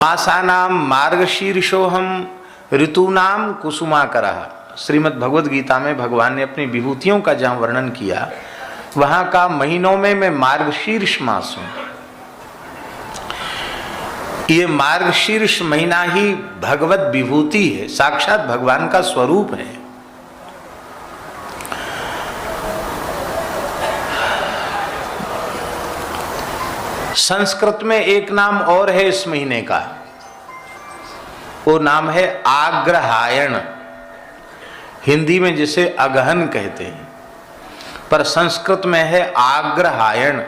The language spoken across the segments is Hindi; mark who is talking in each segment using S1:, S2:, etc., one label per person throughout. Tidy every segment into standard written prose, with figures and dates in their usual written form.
S1: मासानाम मार्गशीर्षोहम ऋतूनाम कुसुमाकरः। श्रीमद् भगवद गीता में भगवान ने अपनी विभूतियों का जहाँ वर्णन किया, वहां का महीनों में मैं मार्गशीर्ष मास हूं। ये मार्गशीर्ष महीना ही भगवत विभूति है, साक्षात भगवान का स्वरूप है। संस्कृत में एक नाम और है इस महीने का, वो नाम है आग्रहायण। हिंदी में जिसे अगहन कहते हैं, पर संस्कृत में है आग्रहायण।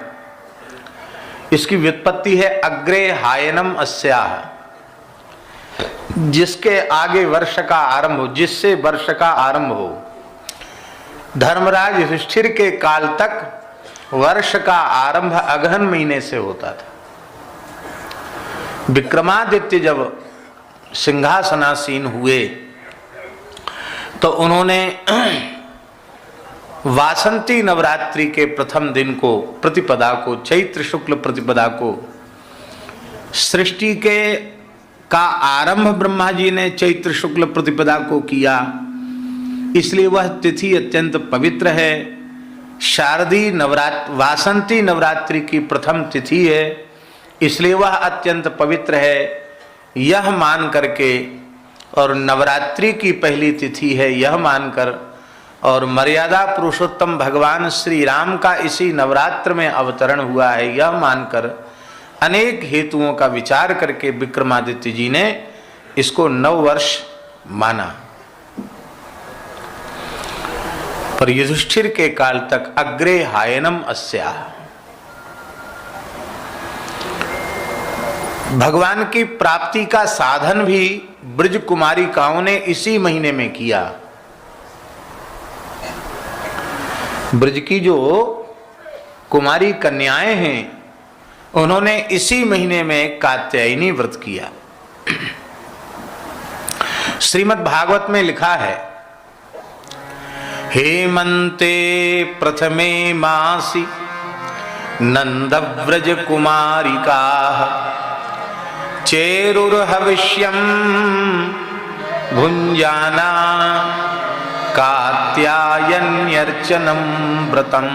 S1: इसकी व्युत्पत्ति है अग्रे हायनम अस्याह, जिसके आगे वर्ष का आरंभ हो, जिससे वर्ष का आरंभ हो। धर्मराज युधिष्ठिर के काल तक वर्ष का आरंभ अगहन महीने से होता था। विक्रमादित्य जब सिंहासनासीन हुए तो उन्होंने वासंती नवरात्रि के प्रथम दिन को, प्रतिपदा को, चैत्र शुक्ल प्रतिपदा को, सृष्टि के का आरंभ ब्रह्मा जी ने चैत्र शुक्ल प्रतिपदा को किया, इसलिए वह तिथि अत्यंत पवित्र है। शारदीय वासंती नवरात्रि की प्रथम तिथि है, इसलिए वह अत्यंत पवित्र है। यह मान करके, और नवरात्रि की पहली तिथि है यह मानकर, और मर्यादा पुरुषोत्तम भगवान श्री राम का इसी नवरात्र में अवतरण हुआ है यह मानकर, अनेक हेतुओं का विचार करके विक्रमादित्य जी ने इसको नववर्ष माना। पर युधिष्ठिर के काल तक अग्रे हायनम अस्याह, भगवान की प्राप्ति का साधन भी ब्रज कुमारिकाओं ने इसी महीने में किया। ब्रज की जो कुमारी कन्याएं हैं, उन्होंने इसी महीने में कात्यायनी व्रत किया। श्रीमद् भागवत में लिखा है, हेमंते प्रथमे मासी नंदव्रज कुमारिकाः चेरुर्हविष्यं भुञ्जाना कात्यायन्यर्चनं व्रतम्।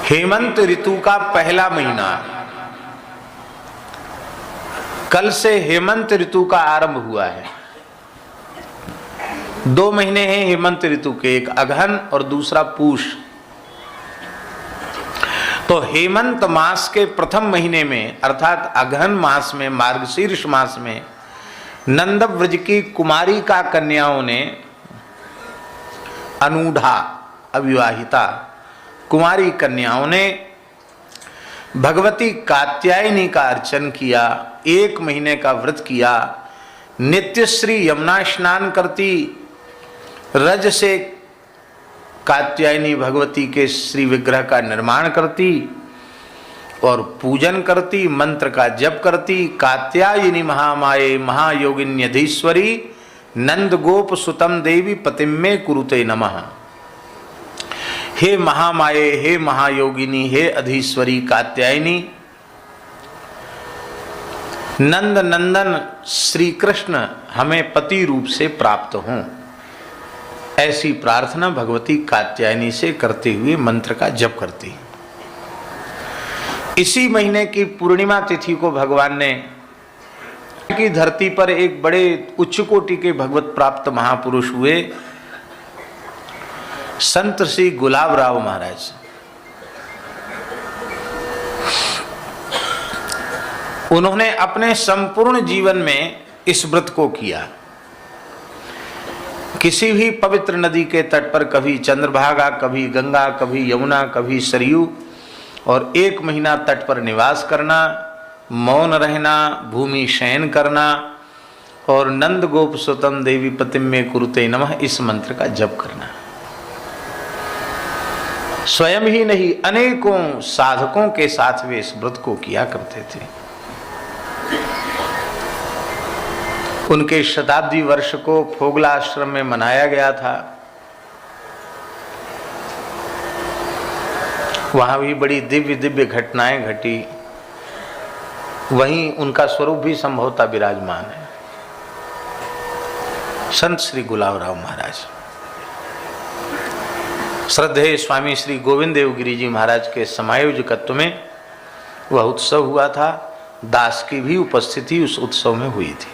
S1: हेमंत ऋतु का पहला महीना, कल से हेमंत ऋतु का आरंभ हुआ है। 2 महीने हैं हेमंत ऋतु के, एक अगहन और दूसरा पूष। तो हेमंत मास के प्रथम महीने में, अर्थात अगहन मास में, मार्गशीर्ष मास में, नंदव्रज की कुमारी का कन्याओं ने, अनूढ़ा अविवाहिता कुमारी कन्याओं ने भगवती कात्यायनी का अर्चन किया, 1 महीने का व्रत किया। नित्य श्री यमुना स्नान करती, रज से कात्यायनी भगवती के श्री विग्रह का निर्माण करती और पूजन करती, मंत्र का जप करती। कात्यायनी महामाये महायोगिन्यधीश्वरी नंद गोप सुतम देवी पतिम्मे कुरुते नमः। हे महामाये, हे महायोगिनी, हे अधीश्वरी कात्यायनी, नंद नंदन श्री कृष्ण हमें पति रूप से प्राप्त हों, ऐसी प्रार्थना भगवती कात्यायनी से करते हुए मंत्र का जप करती। इसी महीने की पूर्णिमा तिथि को भगवान ने की धरती पर एक बड़े उच्च कोटि के भगवत प्राप्त महापुरुष हुए, संत श्री गुलाबराव महाराज। उन्होंने अपने संपूर्ण जीवन में इस व्रत को किया। किसी भी पवित्र नदी के तट पर कभी चंद्रभागा, कभी गंगा, कभी यमुना, कभी सरयू, और 1 महीना तट पर निवास करना, मौन रहना, भूमि शयन करना और नंद गोप सुतम देवी पतिम्मे कुरुते नमः इस मंत्र का जप करना। स्वयं ही नहीं, अनेकों साधकों के साथ वे इस व्रत को किया करते थे। उनके शताब्दी वर्ष को फोगला आश्रम में मनाया गया था। वहाँ भी बड़ी दिव्य दिव्य घटनाएं घटी। वहीं उनका स्वरूप भी संभवतः विराजमान है। संत श्री गुलाबराव महाराज, श्रद्धेय स्वामी श्री गोविंद देव गिरि जी महाराज के समायोजकत्व में वह उत्सव हुआ था। दास की भी उपस्थिति उस उत्सव में हुई थी।